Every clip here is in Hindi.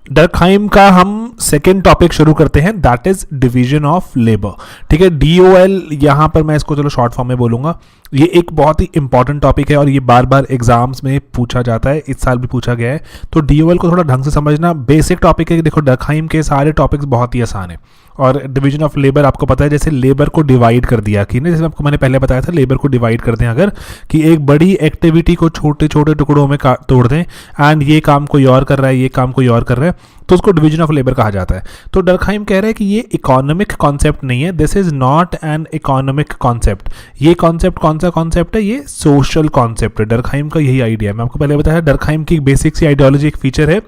डर्कहाइम का हम सेकेंड टॉपिक शुरू करते हैं, that is division of labour. ठीक है, DOL यहाँ पर मैं इसको चलो शॉर्ट फॉर्म में बोलूँगा। ये एक बहुत ही इंपॉर्टेंट टॉपिक है और ये बार बार एग्जाम्स में पूछा जाता है, इस साल भी पूछा गया है। तो DOL को थोड़ा ढंग से समझना, बेसिक टॉपिक है। देखो डर्कहाइम के सारे टॉपिक्स बहुत ही आसान है। और डिवीजन ऑफ लेबर आपको पता है, जैसे लेबर को डिवाइड कर दिया कि ना, जैसे आपको मैंने पहले बताया था लेबर को डिवाइड कर दें अगर, कि एक बड़ी एक्टिविटी को छोटे छोटे टुकड़ों में तोड़ दें एंड ये काम कोई और कर रहा है, ये काम कोई और कर रहा है, तो उसको डिवीजन ऑफ लेबर कहा जाता है। तो डर्कहाइम कह रहे हैं कि ये इकोनॉमिक कॉन्सेप्ट नहीं है, this is not an economic concept. ये कॉन्सेप्ट कौन सा कॉन्सेप्ट है? ये सोशल कॉन्सेप्ट है। डर्कहाइम का यही आइडिया है। मैं आपको पहले बताया डर्कहाइम की बेसिक सी आइडियोलॉजी एक फीचर है,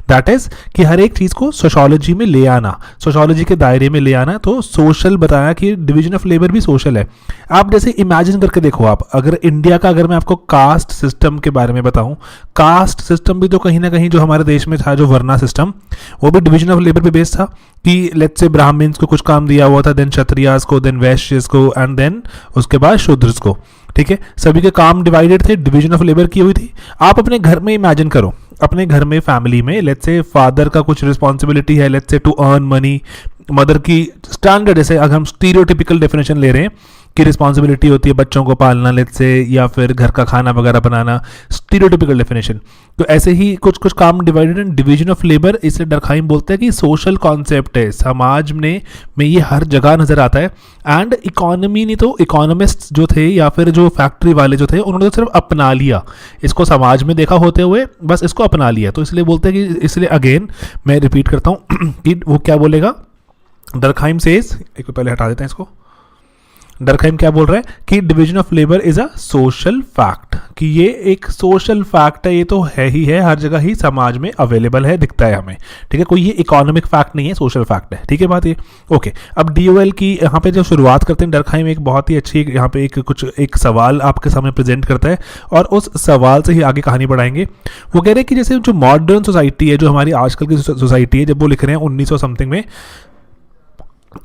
दैट इज कि हर एक चीज को सोशोलॉजी में ले आना, सोशोलॉजी के दायरे में ले आना। तो सोशल बताया कि डिवीजन ऑफ लेबर भी सोशल है। आप जैसे इमेजिन करके देखो, आप अगर इंडिया का, अगर मैं आपको कास्ट सिस्टम के बारे में बताऊं, कास्ट सिस्टम भी तो कहीं ना कहीं जो हमारे देश में था, जो वर्ना सिस्टम, वो भी डिवीजन ऑफ लेबर पे बेस्ड था कि लेट्स से ब्राह्मण्स को कुछ काम दिया हुआ था, देन क्षत्रियास को, देन वैश्यस को, एंड देन उसके बाद शूद्रस को। ठीक है, सभी के काम डिवाइडेड थे, डिवीजन ऑफ लेबर की हुई थी। आप अपने घर में इमेजिन करो, अपने घर में फैमिली में लेट्स से फादर का कुछ रिस्पॉन्सिबिलिटी है, let's say to earn money, mother की स्टैंडर्ड, जैसे अगर हम स्टीरियोटिपिकल डेफिनेशन ले रहे हैं कि रिस्पॉन्सिबिलिटी होती है बच्चों को पालना लेट्स से, या फिर घर का खाना वगैरह बनाना, स्टीरियोटिपिकल डेफिनेशन। तो ऐसे ही कुछ कुछ काम divided and division of labour, इसे डर्कहाइम बोलते हैं कि सोशल कॉन्सेप्ट है, समाज में ये हर जगह नजर आता है। एंड इकोनॉमी ने तो, इकोनॉमिस्ट जो थे या फिर जो फैक्ट्री वाले जो थे, उन्होंने तो सिर्फ अपना लिया इसको, समाज में देखा होते हुए बस इसको अपना लिया। तो इसलिए बोलते हैं कि, इसलिए अगेन मैं रिपीट करता हूँ कि वो क्या बोलेगा डर्कहाइम सेज, एक पहले हटा देते हैं इसको। डर्कहाइम क्या बोल रहा है कि division of labour is a social fact, कि ये एक सोशल फैक्ट है, ये तो है ही है, हर जगह ही समाज में अवेलेबल है, दिखता है हमें। ठीक है, कोई ये इकोनॉमिक फैक्ट नहीं है, सोशल फैक्ट है। ठीक है बात ये, ओके। अब DOL की यहाँ पे जब शुरुआत करते हैं, डर्कहाइम एक बहुत ही अच्छी यहाँ पे एक सवाल आपके सामने प्रेजेंट करता है और उस सवाल से ही आगे कहानी बढ़ाएंगे। वो कह रहे हैं कि जैसे जो मॉडर्न सोसाइटी है, जो हमारी आजकल की सोसाइटी है, जब वो लिख रहे हैं 1900 समथिंग में,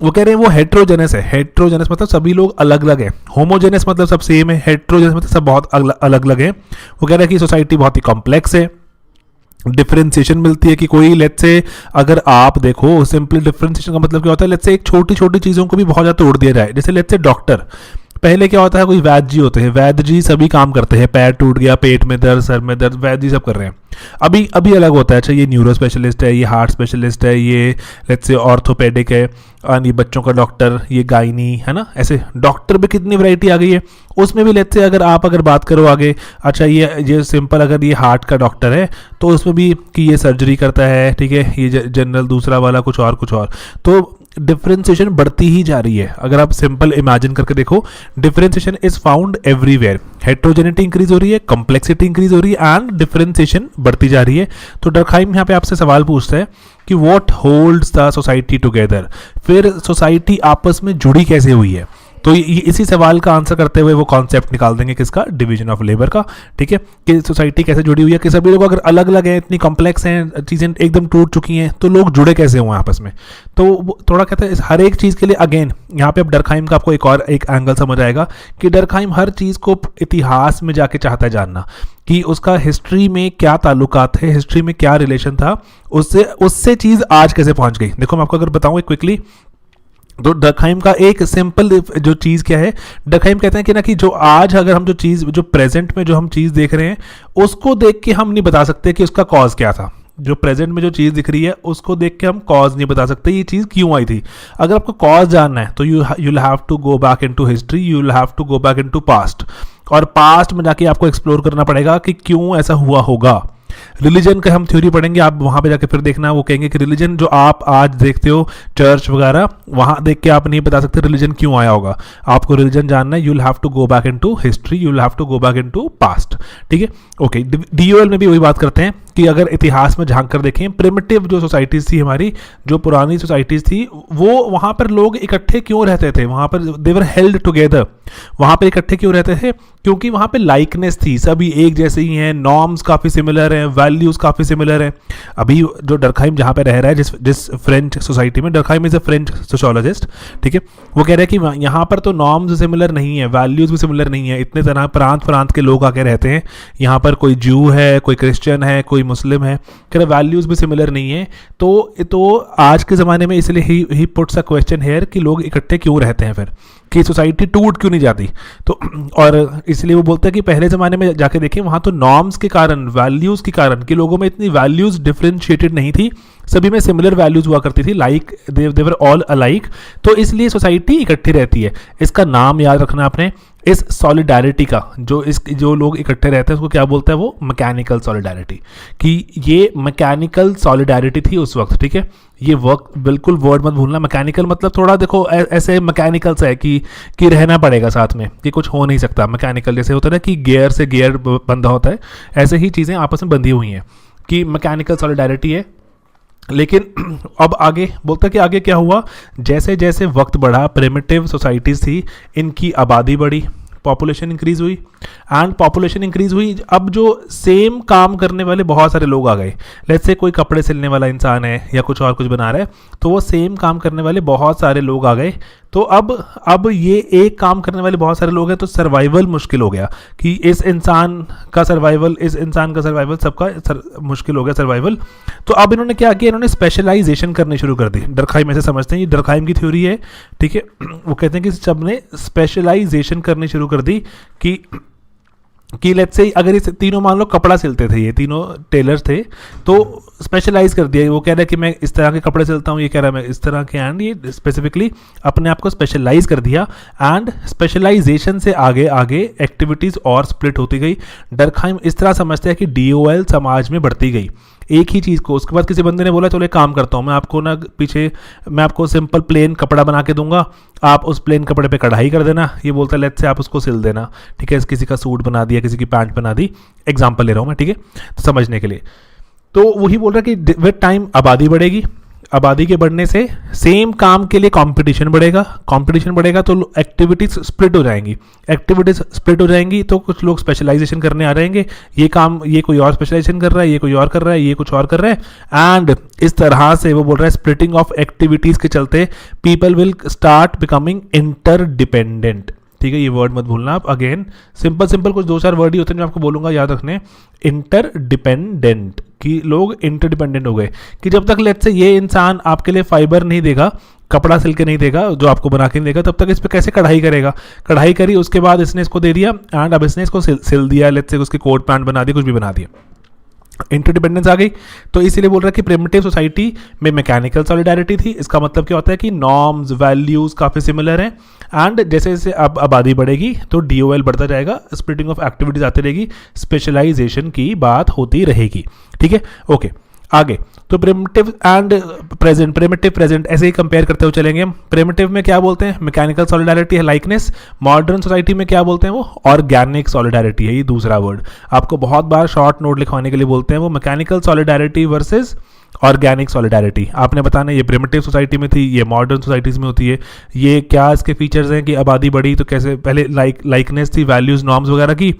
वो कह रहे हैं वो हेट्रोजेनस है। हेट्रोजेनस मतलब सभी लोग अलग अलग हैं, होमोजेनस मतलब सब सेम है, हेट्रोजेनस मतलब सब बहुत अलग अलग हैं। वो कह रहे हैं कि सोसाइटी बहुत ही कॉम्प्लेक्स है, डिफरेंशिएशन मिलती है कि कोई लेट्स से, अगर आप देखो सिंपल डिफरेंशिएशन का मतलब क्या होता है, लेट्स से एक छोटी छोटी चीज़ों को भी बहुत ज़्यादा तोड़ दिया जाए। जैसे लेट्स से डॉक्टर, पहले क्या होता है, कोई वैद्य जी होते हैं, वैद्य जी सभी काम करते हैं, पैर टूट गया, पेट में दर्द, सर में दर्द, वैद्य जी सब कर रहे हैं। अभी अलग होता है, अच्छा ये न्यूरो स्पेशलिस्ट है, ये हार्ट स्पेशलिस्ट है, ये लेट्स से ऑर्थोपेडिक है, और ये बच्चों का डॉक्टर, ये गायनी है ना। ऐसे डॉक्टर भी कितनी वैरायटी आ गई है। उसमें भी लेट्स से अगर बात करो आगे, अच्छा ये सिंपल अगर ये हार्ट का डॉक्टर है तो उसमें भी कि ये सर्जरी करता है, ठीक है, ये जनरल, दूसरा वाला कुछ और। तो डिफरेंशिएशन बढ़ती ही जा रही है। अगर आप सिंपल इमेजिन करके देखो, differentiation is found everywhere, heterogeneity increase हो रही है, कॉम्प्लेक्सिटी इंक्रीज हो रही है एंड डिफरेंशिएशन बढ़ती जा रही है। तो डर्कहाइम यहाँ पे आपसे सवाल पूछता है कि what holds the society together, फिर सोसाइटी आपस में जुड़ी कैसे हुई है। तो इसी सवाल का आंसर करते हुए वो कॉन्सेप्ट निकाल देंगे किसका, डिवीजन ऑफ लेबर का। ठीक है, कि सोसाइटी कैसे जुड़ी हुई है, कि सभी लोग अगर अलग अलग हैं, इतनी कॉम्प्लेक्स हैं, चीज़ें एकदम टूट चुकी हैं, तो लोग जुड़े कैसे हुए आपस में। तो थोड़ा कहते हैं हर एक चीज़ के लिए, अगेन यहाँ पे अब डर्कहाइम का आपको एक एंगल समझ आएगा कि डर्कहाइम हर चीज़ को इतिहास में जाके चाहता है जानना कि उसका हिस्ट्री में क्या ताल्लुकात है, हिस्ट्री में क्या रिलेशन था, उससे चीज़ आज कैसे पहुँच गई। देखो मैं आपको अगर बताऊँ क्विकली, तो डर्कहाइम का एक सिंपल जो चीज़ क्या है, डर्कहाइम कहते हैं कि ना कि जो आज अगर हम जो प्रेजेंट में जो हम चीज़ देख रहे हैं, उसको देख के हम नहीं बता सकते कि उसका कॉज क्या था। जो प्रेजेंट में जो चीज़ दिख रही है उसको देख के हम कॉज नहीं बता सकते ये चीज़ क्यों आई थी। अगर आपको कॉज जानना है तो you will have to go back into history, you will have to go back into past, और पास्ट में जाके आपको एक्सप्लोर करना पड़ेगा कि क्यों ऐसा हुआ होगा। रिलीजन का हम थ्योरी पढ़ेंगे, आप वहाँ पे जाके फिर देखना, वो कहेंगे कि रिलीजन जो आप आज देखते हो चर्च वगैरह, वहाँ देख के आप नहीं बता सकते रिलीजन क्यों आया होगा। आपको रिलीजन जानना है, you will have to go back into history, you will have to go back into past. ठीक है, ओके। DOL में भी वही बात करते हैं कि अगर इतिहास में झांक कर देखें, प्रिमिटिव जो सोसाइटीज़ थी हमारी, जो पुरानी सोसाइटीज़ थी, वो वहाँ पर लोग इकट्ठे क्यों रहते थे, वहाँ पर दे वर हेल्ड टुगेदर, वहाँ पर इकट्ठे क्यों रहते थे, क्योंकि वहाँ पे लाइकनेस थी, सभी एक जैसे ही हैं, नॉर्म्स काफ़ी सिमिलर हैं, वैल्यूज़ काफ़ी सिमिलर हैं। अभी जो डर्कहाइम जहाँ पे रह रहा है, जिस फ्रेंच सोसाइटी में, Durkheim is a French sociologist, ठीक है, वो कह रहे हैं कि यहाँ पर तो नॉर्म्स सिमिलर नहीं है, वैल्यूज़ भी सिमिलर नहीं है, इतने तरह प्रांत के लोग आके रहते हैं यहाँ पर, कोई ज्यू है, कोई क्रिश्चियन है, कोई मुस्लिम है, कह रहा वैल्यूज़ भी सिमिलर नहीं है। तो आज के ज़माने में इसलिए he puts a question here कि लोग इकट्ठे क्यों रहते हैं फिर, कि सोसाइटी टूट क्यों नहीं जाती। तो और इसलिए वो बोलते हैं कि पहले ज़माने में जाके देखें, वहाँ तो नॉर्म्स के कारण, वैल्यूज़ के कारण, कि लोगों में इतनी वैल्यूज़ डिफ्रेंशिएटेड नहीं थी, सभी में सिमिलर वैल्यूज़ हुआ करती थी, लाइक देवर ऑल अलाइक। तो इसलिए सोसाइटी इकट्ठी रहती है। इसका नाम याद रखना आपने, इस सॉलिडारिटी का, जो लोग इकट्ठे रहते हैं उसको क्या बोलता है वो, मैकेनिकल सॉलिडारिटी। कि ये मैकेनिकल सॉलिडारिटी थी उस वक्त, ठीक है। ये वक्त बिल्कुल वर्ड मत भूलना, मैकेनिकल मतलब थोड़ा देखो ऐसे मैकेनिकल सा है कि रहना पड़ेगा साथ में, कि कुछ हो नहीं सकता। मैकेनिकल जैसे होता है ना कि गियर से गियर बंधा होता है, ऐसे ही चीज़ें आपस में बंधी हुई हैं, कि मैकेनिकल सॉलिडारिटी है। लेकिन अब आगे बोलता है कि आगे क्या हुआ, जैसे जैसे वक्त बढ़ा, प्रिमिटिव सोसाइटीज़ थी, इनकी आबादी बढ़ी, पॉपुलेशन इंक्रीज़ हुई, एंड पॉपुलेशन इंक्रीज़ हुई। अब जो सेम काम करने वाले बहुत सारे लोग आ गए। लेट्स से कोई कपड़े सिलने वाला इंसान है या कुछ और कुछ बना रहा है, तो वो सेम काम करने वाले बहुत सारे लोग आ गए। तो अब ये एक काम करने वाले बहुत सारे लोग हैं, तो सर्वाइवल मुश्किल हो गया, कि इस इंसान का सर्वाइवल सबका मुश्किल हो गया सर्वाइवल। तो अब इन्होंने क्या किया, इन्होंने स्पेशलाइजेशन करनी शुरू कर दी। डर्कहाइम ऐसे समझते हैं, ये डर्कहाइम की थ्योरी है, ठीक है। वो कहते हैं कि सबने स्पेशलाइजेशन करनी शुरू कर दी, कि लेट्स से अगर ये तीनों मान लो कपड़ा सिलते थे, ये तीनों टेलर्स थे, तो स्पेशलाइज कर दिया। वो कह रहा है कि मैं इस तरह के कपड़े सिलता हूँ, ये कह रहा है मैं इस तरह के, एंड ये स्पेसिफिकली अपने आप को स्पेशलाइज कर दिया। एंड स्पेशलाइजेशन से आगे आगे एक्टिविटीज़ और स्प्लिट होती गई। डर्कहाइम इस तरह समझते हैं कि DOL समाज में बढ़ती गई एक ही चीज़ को। उसके बाद किसी बंदे ने बोला चलो एक काम करता हूँ, मैं आपको सिंपल प्लेन कपड़ा बना के दूंगा, आप उस प्लेन कपड़े पे कढ़ाई कर देना। ये बोलता है लेट्स से आप उसको सिल देना, ठीक है। किसी का सूट बना दिया, किसी की पैंट बना दी, एग्जाम्पल ले रहा हूँ मैं, ठीक है, तो समझने के लिए। तो वही बोल रहा है कि विद टाइम आबादी बढ़ेगी, आबादी के बढ़ने से सेम काम के लिए कंपटीशन बढ़ेगा, तो एक्टिविटीज स्प्लिट हो जाएंगी, तो कुछ लोग स्पेशलाइजेशन करने आ जाएंगे। ये कोई और स्पेशलाइजेशन कर रहा है, ये कोई और कर रहा है, ये कुछ और कर रहा है, एंड इस तरह से वो बोल रहा है स्प्लिटिंग ऑफ एक्टिविटीज के चलते people will start becoming interdependent, ठीक है। ये वर्ड मत भूलना आप, अगेन सिंपल कुछ 2-4 वर्ड ही होते हैं जो आपको बोलूंगा, याद रखने। इंटरडिपेंडेंट, कि लोग इंटरडिपेंडेंट हो गए, कि जब तक लेट्स से ये इंसान आपके लिए फाइबर नहीं देगा, कपड़ा सिल के नहीं देगा, जो आपको बना के नहीं देगा, तब तक इस पर कैसे कढ़ाई करेगा। कढ़ाई करी, उसके बाद इसने इसको दे दिया, एंड अब इसने इसको सिल दिया, लेट्स से उसकी कोट पैंट बना दी, कुछ भी बना दिया, इंटरडिपेंडेंस आ गई। तो इसीलिए बोल रहा है कि प्रिमिटिव सोसाइटी में मैकेनिकल सॉलिडारिटी थी। इसका मतलब क्या होता है कि नॉर्म्स, वैल्यूज काफ़ी सिमिलर हैं, एंड जैसे जैसे अब आबादी बढ़ेगी तो DOL बढ़ता जाएगा, स्प्लिटिंग ऑफ एक्टिविटीज आती रहेगी, स्पेशलाइजेशन की बात होती रहेगी, ठीक है। ओके, आगे तो प्रिमिटिव एंड प्रेजेंट ऐसे ही कंपेयर करते हुए चलेंगे हम। प्रिमिटिव में क्या बोलते हैं, मैकेनिकल सॉलिडारिटी है, लाइकनेस। मॉडर्न सोसाइटी में क्या बोलते हैं, वो ऑर्गेनिक सॉलिडारिटी है, ये दूसरा वर्ड आपको बहुत बार शॉर्ट नोट लिखवाने के लिए बोलते हैं, वो mechanical solidarity versus organic solidarity. आपने बताना ये प्रिमिटिव सोसाइटी में थी, ये मॉडर्न सोसाइटीज़ में होती है। ये क्या इसके फीचर्स हैं कि आबादी बढ़ी तो कैसे, पहले लाइकनेस थी, वैल्यूज, नॉर्म्स वगैरह की,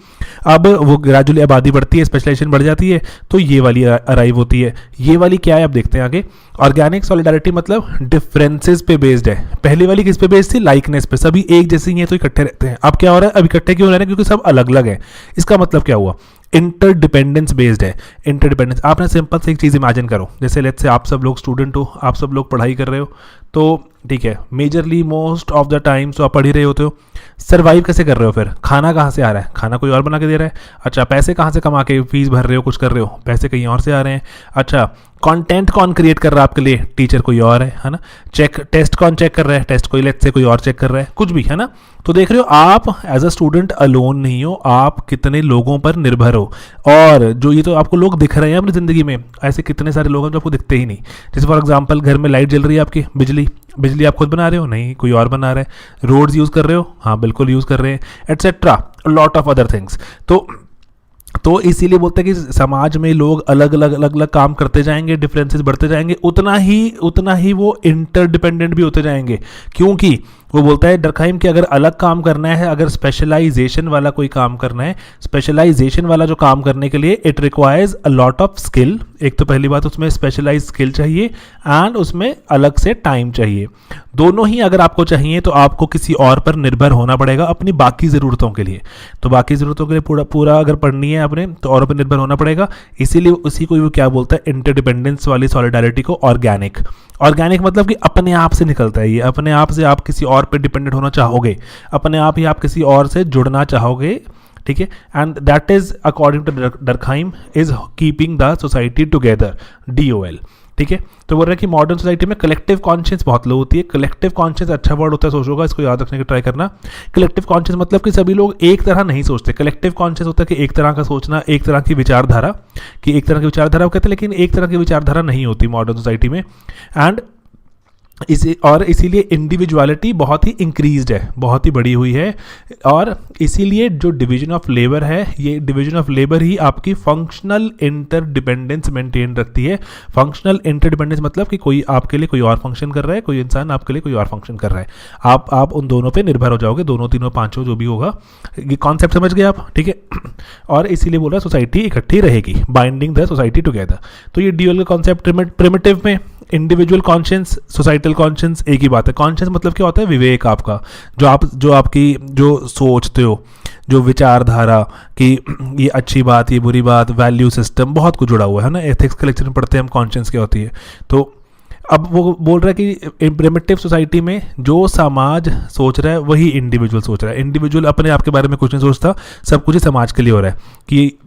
अब वो ग्रेजुअली आबादी बढ़ती है, स्पेशलाइजेशन बढ़ जाती है, तो ये वाली अराइव होती है। ये वाली क्या है अब देखते हैं आगे। ऑर्गेनिक सॉलिडारिटी मतलब डिफरेंसेस पे बेस्ड है। पहली वाली किस पे बेस्ड थी, लाइकनेस पे, सभी एक जैसे ही हैं तो इकट्ठे रहते हैं। अब क्या हो रहा है, अब इकट्ठे क्यों रह रहे हैं, क्योंकि सब अलग अलग है। इसका मतलब क्या हुआ, इंटरडिपेंडेंस बेस्ड है। इंटरडिपेंडेंस, आपने सिंपल से एक चीज़ इमेजिन करो, जैसे लेट्स से आप सब लोग स्टूडेंट हो, आप सब लोग पढ़ाई कर रहे हो, तो ठीक है, majorly most of the time तो आप पढ़ ही रहे होते हो। सर्वाइव कैसे कर रहे हो फिर, खाना कहाँ से आ रहा है, खाना कोई और बना के दे रहा है। अच्छा, पैसे कहाँ से कमा के फीस भर रहे हो, कुछ कर रहे हो, पैसे कहीं और से आ रहे हैं। अच्छा, कंटेंट कौन क्रिएट कर रहा है आपके लिए, टीचर कोई और है ना। टेस्ट कौन चेक कर रहा है, टेस्ट कोई लेट्स से कोई और चेक कर रहा है, कुछ भी, है ना। तो देख रहे हो आप एज अ स्टूडेंट अलोन नहीं हो, आप कितने लोगों पर निर्भर हो। और जो ये तो आपको लोग दिख रहे हैं अपनी ज़िंदगी में, ऐसे कितने सारे लोग हैं जो आपको दिखते ही नहीं। जैसे फॉर एग्जांपल घर में लाइट जल रही है आपकी, बिजली आप खुद बना रहे हो, नहीं कोई और बना रहा है। रोड्स यूज़ कर रहे हो, हाँ बिल्कुल यूज़ कर रहे हैं, etcetera lot of other things. तो इसीलिए बोलते हैं कि समाज में लोग अलग अलग काम करते जाएंगे, डिफरेंसेस बढ़ते जाएंगे, उतना ही वो इंटरडिपेंडेंट भी होते जाएंगे। क्योंकि वो बोलता है डरखाइम कि अगर अलग काम करना है, अगर स्पेशलाइजेशन वाला कोई काम करना है, स्पेशलाइजेशन वाला जो काम करने के लिए it requires a lot of skill. एक तो पहली बात उसमें स्पेशलाइज स्किल चाहिए एंड उसमें अलग से टाइम चाहिए। दोनों ही अगर आपको चाहिए तो आपको किसी और पर निर्भर होना पड़ेगा अपनी बाकी ज़रूरतों के लिए। तो बाकी ज़रूरतों के लिए पूरा अगर पढ़नी है आपने तो औरों पर निर्भर होना पड़ेगा। इसीलिए उसी को वो क्या बोलता है, इंटरडिपेंडेंस वाली सॉलिडारिटी को ऑर्गेनिक। ऑर्गेनिक मतलब कि अपने आप से निकलता है ये, अपने आप से आप किसी और पे डिपेंडेंट होना चाहोगे, अपने आप ही आप किसी और से जुड़ना चाहोगे, ठीक है। And that is according to Durkheim is keeping the society together, DOL, ठीक है। तो बोल रहे हैं कि मॉडर्न सोसाइटी में कलेक्टिव कॉन्शियस बहुत लो होती है। कलेक्टिव कॉन्शियस अच्छा वर्ड होता है, सोचोगा, इसको याद रखने की ट्राई करना। कलेक्टिव कॉन्शियस मतलब कि सभी लोग एक तरह नहीं सोचते। कलेक्टिव कॉन्शियस होता है कि एक तरह का सोचना, एक तरह की विचारधारा, कि एक तरह की विचारधारा कहते हैं, लेकिन एक तरह की विचारधारा नहीं होती मॉडर्न सोसाइटी में। एंड इसीलिए इंडिविजुअलिटी बहुत ही इंक्रीज्ड है, बहुत ही बढ़ी हुई है। और इसीलिए जो डिवीजन ऑफ लेबर है, ये डिवीजन ऑफ लेबर ही आपकी फंक्शनल इंटरडिपेंडेंस मेंटेन रखती है। फंक्शनल इंटरडिपेंडेंस मतलब कि कोई आपके लिए कोई और फंक्शन कर रहा है, कोई इंसान आपके लिए कोई और फंक्शन कर रहा है, आप उन दोनों पे निर्भर हो जाओगे, दोनों तीनों पांचों जो भी होगा। ये कॉन्सेप्ट समझ गए आप, ठीक है। और इसीलिए बोला सोसाइटी इकट्ठी रहेगी, बाइंडिंग द सोसाइटी टुगेदर। तो ये DOL का कॉन्सेप्ट प्रिमिटिव में इंडिविजुअल कॉन्शियस, सोसाइटल कॉन्शियस एक ही बात है। कॉन्शियस मतलब क्या होता है, विवेक आपका, जो आपकी जो सोचते हो, जो विचारधारा कि ये अच्छी बात, ये बुरी बात, वैल्यू सिस्टम, बहुत कुछ जुड़ा हुआ है ना। एथिक्स के लेक्चर में पढ़ते हैं हम कॉन्शियस क्या होती है। तो अब वो बोल रहा है कि प्रिमिटिव सोसाइटी में जो समाज सोच रहा है वही इंडिविजुअल सोच रहा है। इंडिविजुअल अपने आप के बारे में कुछ नहीं सोचता, सब कुछ ही समाज के लिए हो रहा है कि।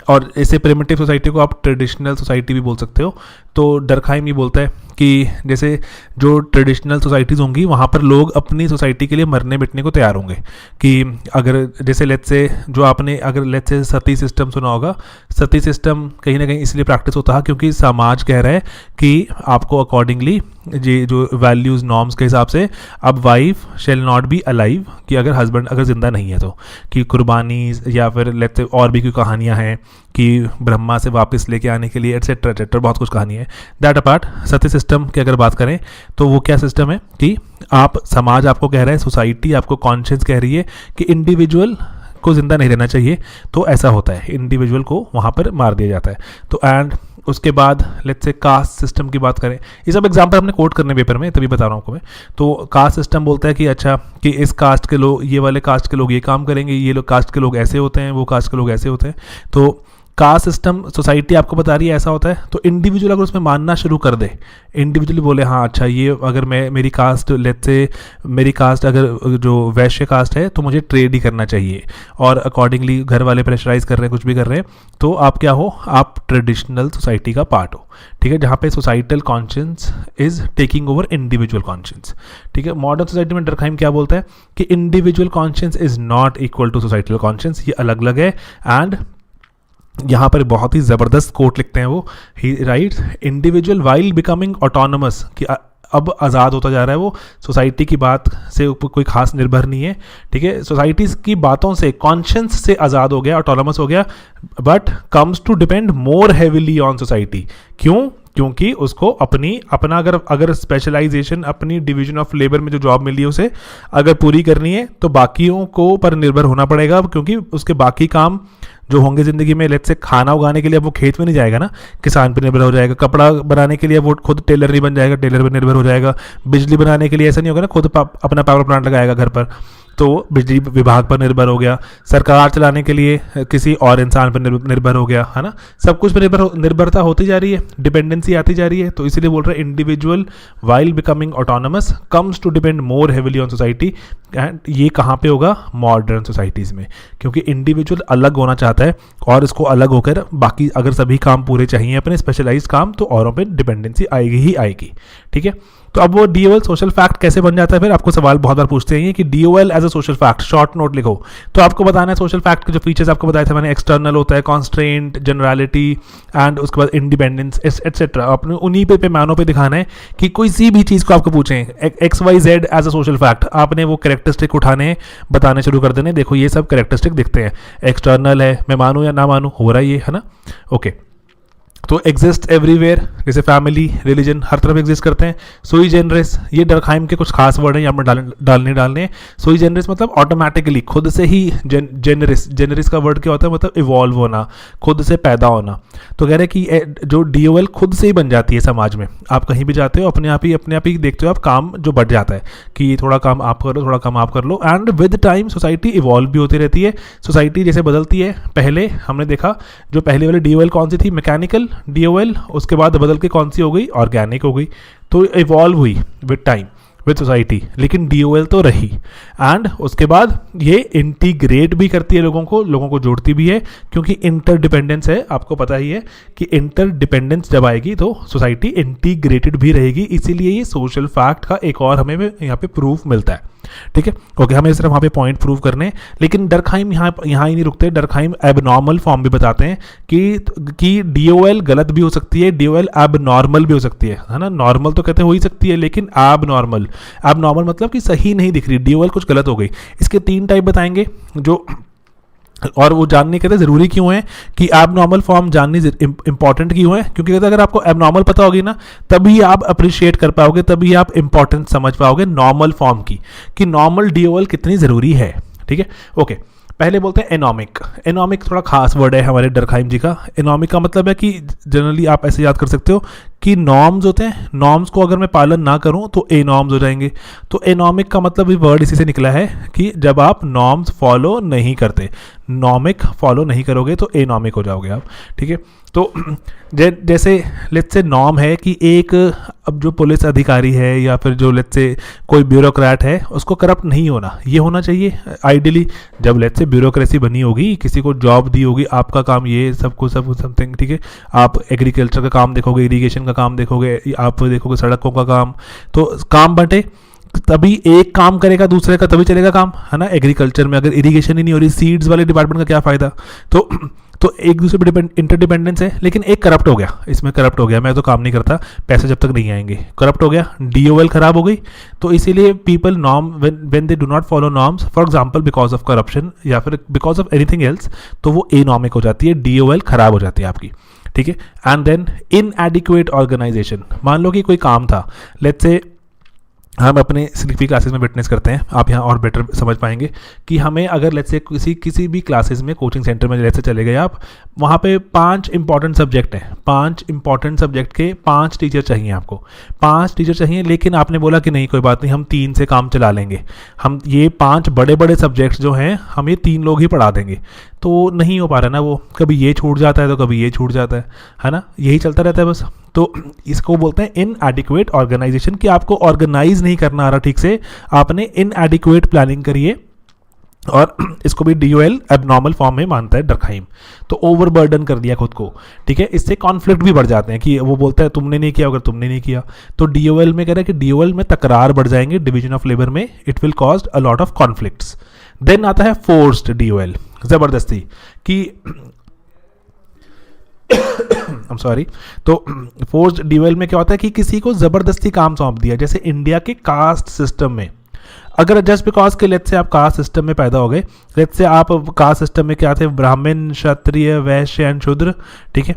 और ऐसे प्रिमिटिव सोसाइटी को आप ट्रेडिशनल सोसाइटी भी बोल सकते हो। तो डरखाइम ये बोलता है कि जैसे जो ट्रेडिशनल सोसाइटीज़ होंगी वहाँ पर लोग अपनी सोसाइटी के लिए मरने मिटने को तैयार होंगे। कि अगर जैसे लेट्स से जो आपने अगर लेट्स से सती सिस्टम सुना होगा, सती सिस्टम कहीं ना कहीं इसलिए प्रैक्टिस होता है क्योंकि समाज कह रहा है कि आपको अकॉर्डिंगली ये जो वैल्यूज़ नॉर्म्स के हिसाब से अब wife shall not be alive, कि अगर हस्बैंड अगर जिंदा नहीं है तो, कि कुर्बानी या फिर लेट्स से और भी कोई कहानियाँ हैं कि ब्रह्मा से वापस लेके आने के लिए एटसेट्रा एटसेट्रा, बहुत कुछ कहानी है। दैट अपार्ट सत्य सिस्टम की अगर बात करें तो वो क्या सिस्टम है कि आप समाज आपको कह रहा है, सोसाइटी आपको कॉन्शियस कह रही है कि इंडिविजुअल को जिंदा नहीं रहना चाहिए, तो ऐसा होता है, इंडिविजुअल को वहाँ पर मार दिया जाता है। तो एंड उसके बाद लेट्स से कास्ट सिस्टम की बात करें, ये सब एग्जांपल हमने कोट करने पेपर में, तभी बता रहा हूँ आपको मैं। तो कास्ट सिस्टम बोलता है कि अच्छा कि इस कास्ट के लोग, ये वाले कास्ट के लोग ये काम करेंगे, ये लोग कास्ट के लोग ऐसे होते हैं, वो कास्ट के लोग ऐसे होते हैं। तो कास्ट सिस्टम सोसाइटी आपको बता रही है ऐसा होता है। तो इंडिविजुअल अगर उसमें मानना शुरू कर दे, इंडिविजुअली बोले हाँ अच्छा ये अगर मैं मेरी कास्ट लेट्स से मेरी कास्ट अगर जो वैश्य कास्ट है तो मुझे ट्रेड ही करना चाहिए, और अकॉर्डिंगली घर वाले प्रेशराइज कर रहे हैं, कुछ भी कर रहे हैं, तो आप क्या हो, आप ट्रेडिशनल सोसाइटी का पार्ट हो, ठीक है, जहाँ पे societal conscious is taking over individual conscious, ठीक है। मॉडर्न सोसाइटी में डरखाइम क्या बोलता है कि individual conscious is not equal to societal conscious, ये अलग अलग है। एंड यहाँ पर बहुत ही ज़बरदस्त कोट लिखते हैं वो, ही rights individual while becoming autonomous, कि अब आज़ाद होता जा रहा है वो, सोसाइटी की बात से कोई खास निर्भर नहीं है, ठीक है, सोसाइटीज़ की बातों से, कॉन्शियस से आज़ाद हो गया, ऑटोनमस हो गया, but comes to depend more heavily on society. क्यों? क्योंकि उसको अपना अगर स्पेशलाइजेशन अपनी डिवीजन ऑफ लेबर में जो जॉब मिली है उसे अगर पूरी करनी है तो बाकियों को पर निर्भर होना पड़ेगा, क्योंकि उसके बाकी काम जो होंगे ज़िंदगी में, लेट्स से खाना उगाने के लिए अब वो खेत में नहीं जाएगा ना, किसान पर निर्भर हो जाएगा, कपड़ा बनाने के लिए वो खुद टेलर नहीं बन जाएगा, टेलर पर निर्भर हो जाएगा, बिजली बनाने के लिए ऐसा नहीं होगा ना खुद अपना पावर प्लांट लगाएगा घर पर, तो बिजली विभाग पर निर्भर हो गया, सरकार चलाने के लिए किसी और इंसान पर निर्भर हो गया, है ना, सब कुछ पर निर्भरता होती जा रही है, डिपेंडेंसी आती जा रही है। तो इसीलिए बोल रहे हैं individual while becoming autonomous comes to depend more heavily on society. And ये कहाँ पे होगा? मॉडर्न सोसाइटीज़ में, क्योंकि इंडिविजुअल अलग होना चाहता है और इसको अलग होकर बाकी अगर सभी काम पूरे चाहिए अपने स्पेशलाइज्ड काम, तो औरों पर डिपेंडेंसी आएगी ही आएगी, ठीक है। तो अब वो DOL सोशल फैक्ट कैसे बन जाता है? फिर आपको सवाल बहुत बार पूछते हैं कि DOL as a social fact, short note लिखो, तो आपको बताना है सोशल फैक्ट के जो फीचर्स आपको बताए थे मैंने, एक्सटर्नल होता है, कॉन्स्ट्रेंट, जनरलिटी एंड उसके बाद इंडिपेंडेंस एटसेट्रा। आपने उन्हीं पे पैमानों पे दिखाना है कि कोई सी भी चीज़ को आपको पूछें XYZ as a social fact, आपने वो कैरेक्टरिस्टिक उठाने बताने शुरू कर देने, देखो ये सब कैरेक्टरिस्टिक दिखते हैं, एक्सटर्नल है, मैं मानूँ या ना मानूँ, हो रहा है ये, है ना, ओके। तो एग्जिस्ट एवरीवेयर, जैसे फैमिली, रिलीजन, हर तरफ एग्जिस्ट करते हैं। सोई जेनरस, ये डर्कहाइम के कुछ खास वर्ड हैं, यहाँ पर डालने। सोई जेनरस मतलब ऑटोमेटिकली, खुद से ही। जेनरस का वर्ड क्या होता है, मतलब इवॉल्व होना, खुद से पैदा होना। तो कह रहे हैं कि जो DOL खुद से ही बन जाती है समाज में। आप कहीं भी जाते हो अपने आप ही देखते हो आप, काम जो बढ़ जाता है कि थोड़ा काम आप कर लो, थोड़ा काम आप कर लो। And with time society evolve भी होती रहती है। सोसाइटी जैसे बदलती है, पहले हमने देखा जो पहले वाली DOL कौन सी थी, मैकेनिकल DOL, उसके बाद बदल के कौन सी हो गई, ऑर्गेनिक हो गई। तो इवॉल्व हुई विद टाइम, विद सोसाइटी, लेकिन DOL तो रही। एंड उसके बाद ये इंटीग्रेट भी करती है लोगों को जोड़ती भी है, क्योंकि इंटरडिपेंडेंस है। आपको पता ही है कि इंटरडिपेंडेंस जब आएगी तो सोसाइटी इंटीग्रेटेड भी रहेगी। इसीलिए ये सोशल फैक्ट का एक और हमें यहाँ पे प्रूफ मिलता है। ठीक है, ओके, हमें सिर्फ वहाँ पे पॉइंट प्रूव करने हैं। लेकिन डर्कहाइम यहाँ ही नहीं रुकते। डर्कहाइम एबनॉर्मल फॉर्म भी बताते हैं कि DOL गलत भी हो सकती है, DOL एबनॉर्मल भी हो सकती है ना। नॉर्मल तो कहते हो ही सकती है, लेकिन एबनॉर्मल मतलब कि सही नहीं दिख रही, DOL कुछ गलत हो गई। इसके 3 टाइप बताएंगे जो, और वो जानने कहते हैं ज़रूरी क्यों है कि एबनॉर्मल फॉर्म जाननी इंपॉर्टेंट क्यों है, क्योंकि अगर आपको एबनॉर्मल पता होगी ना, तभी आप अप्रिशिएट कर पाओगे, तभी आप इंपॉर्टेंस समझ पाओगे नॉर्मल फॉर्म की, कि नॉर्मल DOL कितनी ज़रूरी है। ठीक है, ओके। पहले बोलते हैं एनॉमिक। एनॉमिक थोड़ा खास वर्ड है हमारे डर्कहाइम जी का। एनॉमिक का मतलब है कि जनरली आप ऐसे याद कर सकते हो कि नॉर्म्स होते हैं, नॉर्म्स को अगर मैं पालन ना करूं तो ए नॉर्म्स हो जाएंगे। तो एनॉमिक का मतलब भी वर्ड इसी से निकला है कि जब आप नॉर्म्स फॉलो नहीं करते, नॉमिक फॉलो नहीं करोगे तो एनॉमिक हो जाओगे आप। ठीक है, तो जैसे लेट्स से नॉर्म है कि एक, अब जो पुलिस अधिकारी है या फिर जो लेट्स से कोई ब्यूरोक्रेट है, उसको करप्ट नहीं होना, ये होना चाहिए आइडियली। जब लेट्स से ब्यूरोक्रेसी बनी होगी, किसी को जॉब दी होगी, आपका काम ये सब समथिंग, ठीक है, आप एग्रीकल्चर का काम देखोगे, इरीगेशन का काम देखोगे, आप देखोगे सड़कों का काम, तो काम बंटे तभी एक काम करेगा दूसरे का, तभी चलेगा काम, है ना। एग्रीकल्चर में अगर इरिगेशन ही नहीं हो रही, सीड्स वाले डिपार्टमेंट का क्या फ़ायदा। तो एक दूसरे पर इंटरडिपेंडेंस है। लेकिन एक करप्ट हो गया, इसमें करप्ट हो गया, मैं तो काम नहीं करता, पैसे जब तक नहीं आएंगे, करप्ट हो गया, DOL खराब हो गई। तो इसीलिए people norm when they do not follow norms, for example because of corruption या फिर बिकॉज ऑफ एनीथिंग एल्स, तो वो एनॉमिक हो जाती है, DOL खराब हो जाती है आपकी। ठीक है, एंड देन इनएडिक्वेट ऑर्गेनाइजेशन। मान लो कि कोई काम था, लेट्स से हम अपने स्लीपी क्लासेस में विटनेस करते हैं, आप यहाँ और बेटर समझ पाएंगे कि हमें अगर लेट्स से किसी भी क्लासेस में, कोचिंग सेंटर में लेट्स से चले गए आप, वहाँ पे 5 इंपॉर्टेंट सब्जेक्ट हैं, 5 इंपॉर्टेंट सब्जेक्ट के 5 टीचर चाहिए आपको, 5 टीचर चाहिए। लेकिन आपने बोला कि नहीं कोई बात नहीं, हम 3 से काम चला लेंगे, हम ये 5 बड़े बड़े सब्जेक्ट्स जो हैं हम ये 3 लोग ही पढ़ा देंगे। तो नहीं हो पा रहा ना, वो कभी ये छूट जाता है तो कभी ये छूट जाता है ना, यही चलता रहता है बस। तो इसको बोलते हैं इनएडिक्वेट ऑर्गेनाइजेशन, कि आपको ऑर्गेनाइज नहीं करना आ रहा ठीक से, आपने इनएडिक्वेट प्लानिंग करिए। और इसको भी DOL एबनॉर्मल फॉर्म में मानता है डर्कहाइम। तो ओवरबर्डन कर दिया खुद को, ठीक है। इससे कॉन्फ्लिक्ट भी बढ़ जाते हैं कि वो बोलता है तुमने नहीं किया, अगर तुमने नहीं किया तो DOL में कह रहा है कि DOL में तकरार बढ़ जाएंगे, डिवीजन ऑफ लेबर में, it will cause a lot of conflicts. Then आता है फोर्स्ड DOL, जबरदस्ती की I'm sorry। तो फोर्स्ड DOL में क्या होता है कि किसी को जबरदस्ती काम सौंप दिया, जैसे इंडिया के कास्ट सिस्टम में। अगर जस्ट बिकॉज के लेट्स से आप कास्ट सिस्टम में पैदा हो गए, लेट्स से आप कास्ट सिस्टम में क्या थे, ब्राह्मण, क्षत्रिय, वैश्य एंड शूद्र, ठीक है।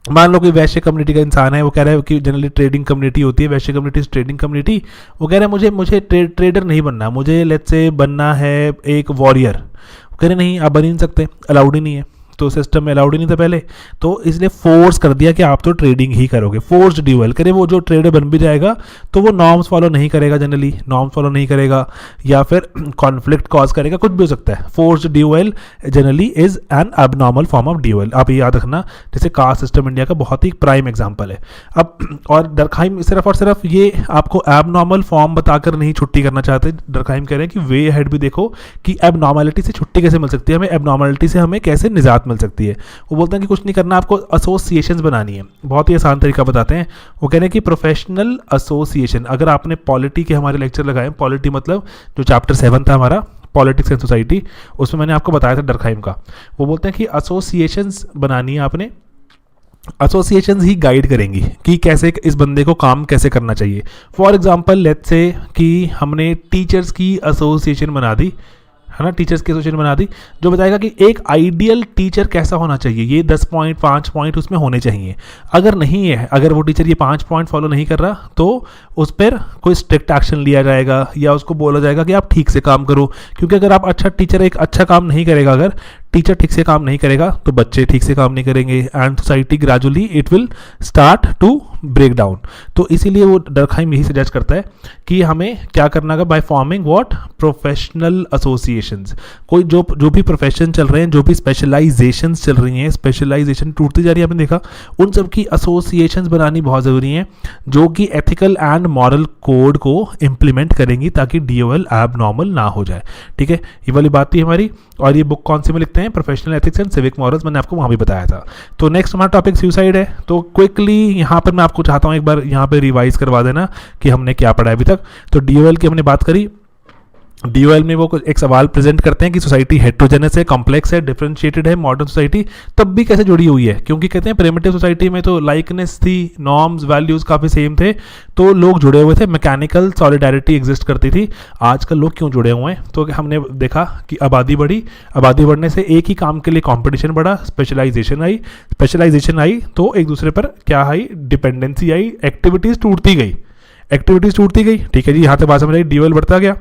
मान लो कि वैश्य कम्युनिटी का इंसान है, वो कह रहा है कि जनरली ट्रेडिंग कम्युनिटी होती है, वैश्य कम्युनिटी ट्रेडिंग कम्युनिटी, वो कह रहा है मुझे ट्रेडर नहीं बनना, मुझे लेट्स से बनना है एक वॉरियर। वो कह रहे नहीं, आप बन ही नहीं सकते, अलाउड ही नहीं है, तो सिस्टम में अलाउड ही नहीं था पहले, तो इसलिए फोर्स कर दिया कि आप तो ट्रेडिंग ही करोगे। फोर्स्ड DOL करे, वो जो ट्रेडर बन भी जाएगा तो वो नॉर्म्स फॉलो नहीं करेगा, जनरली नॉर्म्स फॉलो नहीं करेगा, या फिर कॉन्फ्लिक्ट कॉज करेगा, कुछ भी हो सकता है। Forced DOL generally is an abnormal form of DOL। आप ये याद रखना, जैसे कास्ट सिस्टम इंडिया का बहुत ही प्राइम एग्जाम्पल है। अब और डर्कहाइम सिर्फ और सिर्फ ये आपको एबनॉर्मल फॉर्म बताकर नहीं छुट्टी करना चाहते। डर्कहाइम कह रहे हैं कि वे हेड भी देखो कि एबनॉर्मलिटी से छुट्टी कैसे मिल सकती है, हमें एबनॉर्मलिटी से हमें कैसे निजात मिल सकती है। वो बोलते हैं कि कुछ नहीं करना, आपको एसोसिएशंस बनानी है। बहुत ही आसान तरीका बताते हैं, वो कह रहे हैं कि प्रोफेशनल एसोसिएशन। अगर आपने पॉलिटी के हमारे लेक्चर लगाए, पॉलिटी मतलब जो चैप्टर 7 था हमारा, पॉलिटिक्स एंड सोसाइटी, उसमें मैंने आपको बताया था डर्कहाइम का। वो बोलते हैं कि एसोसिएशंस बनानी है आपने, एसोसिएशंस ही गाइड करेंगी कि कैसे इस बंदे को काम कैसे करना चाहिए। फॉर एग्जांपल लेट्स से कि हमने टीचर्स की एसोसिएशन बना दी, है ना, टीचर्स की एसोसिएशन बना दी जो बताएगा कि एक आइडियल टीचर कैसा होना चाहिए, ये 10 पॉइंट 5 पॉइंट उसमें होने चाहिए। अगर नहीं है, अगर वो टीचर ये 5 पॉइंट फॉलो नहीं कर रहा तो उस पर कोई स्ट्रिक्ट एक्शन लिया जाएगा या उसको बोला जाएगा कि आप ठीक से काम करो। क्योंकि अगर आप अच्छा टीचर एक अच्छा काम नहीं करेगा, अगर टीचर ठीक से काम नहीं करेगा तो बच्चे ठीक से काम नहीं करेंगे and society gradually it will start to break down. तो इसीलिए वो डरखाइम यही सजेस्ट करता है कि हमें क्या करना है, by forming what professional associations. कोई जो भी प्रोफेशन चल रहे हैं, जो भी स्पेशलाइजेशंस चल रही हैं, स्पेशलाइजेशन टूटती जा रही है, आपने देखा, उन सब की एसोसिएशंस बनानी बहुत ज़रूरी है जो कि एथिकल एंड मॉरल कोड को इम्प्लीमेंट करेंगी ताकि DOL एबनॉर्मल ना हो जाए। ठीक है, ये वाली बात थी हमारी। और ये बुक कौन सी में लिखते हैं, professional ethics and civic morals, मैंने आपको वहाँ भी बताया था। तो नेक्स्ट हमारा टॉपिक सुसाइड है। तो क्विकली यहाँ पर मैं आपको चाहता हूँ एक बार यहाँ पे रिवाइज करवा देना कि हमने क्या पढ़ा है अभी तक। तो DOL की हमने बात करी। DOL में वो एक सवाल प्रेजेंट करते हैं कि सोसाइटी हेट्रोजेनस है, कॉम्प्लेक्स है, डिफरेंशिएटेड है, मॉडर्न सोसाइटी तब भी कैसे जुड़ी हुई है। क्योंकि कहते हैं प्रिमिटिव सोसाइटी में तो लाइकनेस थी, नॉर्म्स वैल्यूज़ काफ़ी सेम थे, तो लोग जुड़े हुए थे, मैकेनिकल सॉलिडारिटी एग्जिस्ट करती थी। आजकल लोग क्यों जुड़े हुए हैं, तो हमने देखा कि आबादी बढ़ी, आबादी बढ़ने से एक ही काम के लिए कॉम्पिटिशन बढ़ा, स्पेशलाइजेशन आई तो एक दूसरे पर क्या आई, डिपेंडेंसी आई, एक्टिविटीज़ टूटती गई। ठीक है जी, यहाँ तक बात समझ आई। DOL बढ़ता गया।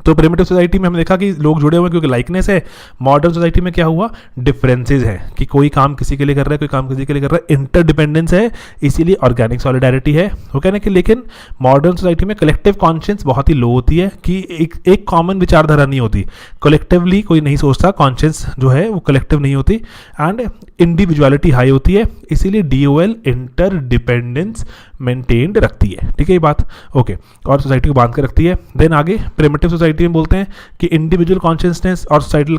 तो प्रिमिटिव सोसाइटी में हमने देखा कि लोग जुड़े हुए हैं क्योंकि लाइकनेस है। मॉडर्न सोसाइटी में क्या हुआ, डिफरेंसेस है कि कोई काम किसी के लिए कर रहा है, कोई काम किसी के लिए कर रहा है, इंटरडिपेंडेंस है, इसीलिए ऑर्गेनिक सॉलिडारिटी है। वो कहना कि लेकिन मॉडर्न सोसाइटी में कलेक्टिव कॉन्शियंस बहुत ही लो होती है कि एक कॉमन विचारधारा नहीं होती, कलेक्टिवली कोई नहीं सोचता, कॉन्शियंस जो है वो कलेक्टिव नहीं होती एंड इंडिविजुअलिटी हाई होती है। इसीलिए DOL इंटरडिपेंडेंस मेंटेन्ड रखती है। ठीक है ये बात, ओके, और सोसाइटी को बांध कर रखती है। देन आगे प्रिमिटिव सोसाइटी में बोलते हैं कि इंडिविजुअल कॉन्शियसनेस और सोसाइटल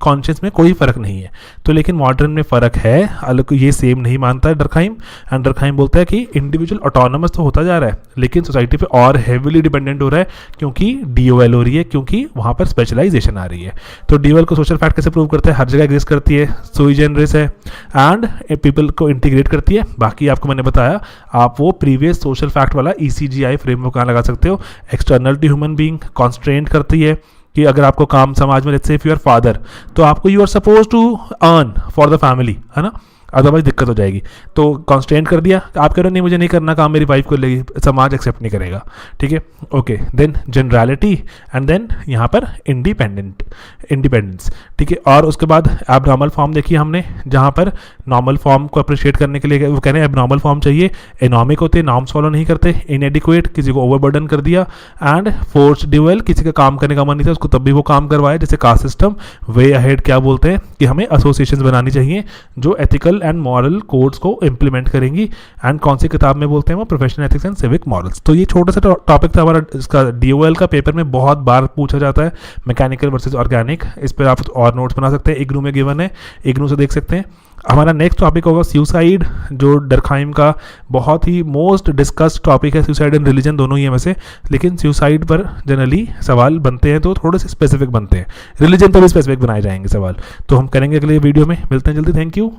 कॉन्शियस में कोई फर्क नहीं है। तो लेकिन मॉडर्न में फ़र्क है, अलग ये सेम नहीं मानता है डरखाइम। एंड डरखाइम बोलता है कि इंडिविजुअल ऑटोनमस तो होता जा रहा है लेकिन सोसाइटी पे और हेविली डिपेंडेंट हो रहा है क्योंकि DOL हो रही है, क्योंकि वहाँ पर स्पेशलाइजेशन आ रही है। तो DOL को सोशल फैक्ट कैसे प्रूव करता है, हर जगह एग्जिस्ट करती है, सोई जेनरिस है एंड पीपल को इंटीग्रेट करती है। बाकी आपको मैंने बताया, आप वो प्रीवियस सोशल फैक्ट वाला ECGI फ्रेमवर्क कहाँ लगा सकते हो। External to human being, constraint करती है कि अगर आपको काम समाज में, let's say if you are father, तो आपको you are suppose to earn for the family, है ना, अदरवाइज दिक्कत हो जाएगी। तो कॉन्स्टेंट कर दिया, आप कह रहे हो नहीं मुझे नहीं करना काम, मेरी वाइफ को लेगी, समाज एक्सेप्ट नहीं करेगा। ठीक है, okay. Then generality and then यहाँ पर इंडिपेंडेंस। ठीक है, और उसके बाद एबनॉर्मल फॉर्म देखिए हमने, जहाँ पर नॉर्मल फॉर्म को अप्रिशिएट करने के लिए वो कह रहे हैं एबनॉर्मल फॉर्म चाहिए, एनॉमिक होते, नॉर्म्स फॉलो नहीं करते, इनएडिक्वेट, किसी को ओवरबर्डन कर दिया, एंड फोर्स ड्यूअल, किसी का काम करने का मन नहीं था उसको तब भी वो काम करवाया, जैसे कास्ट सिस्टम। वे अहेड क्या बोलते हैं कि हमें एसोसिएशंस बनानी चाहिए जो एथिकल एंड मॉरल कोड्स को इंप्लीमेंट करेंगी। एंड कौन सी किताब में बोलते हैं वो, professional ethics and civic morals. तो ये छोटा सा टॉपिक था हमारा, इसका DOL का पेपर में बहुत बार पूछा जाता है, मैकेनिकल वर्सेस ऑर्गेनिक। इस पर आप और नोट्स बना सकते हैं, इग्नू में गिवन है, इग्नू से देख सकते हैं। हमारा नेक्स्ट टॉपिक होगा सुसाइड, जो डरखाइम का बहुत ही मोस्ट डिस्कस्ड टॉपिक है। सुसाइड एंड रिलीजन दोनों ही है वैसे, लेकिन सुसाइड पर जनरली सवाल बनते हैं तो थोड़े से स्पेसिफिक बनते हैं, रिलीजन पर भी स्पेसिफिक बनाए जाएंगे सवाल। तो हम करेंगे अगले वीडियो में, मिलते हैं जल्दी, थैंक यू।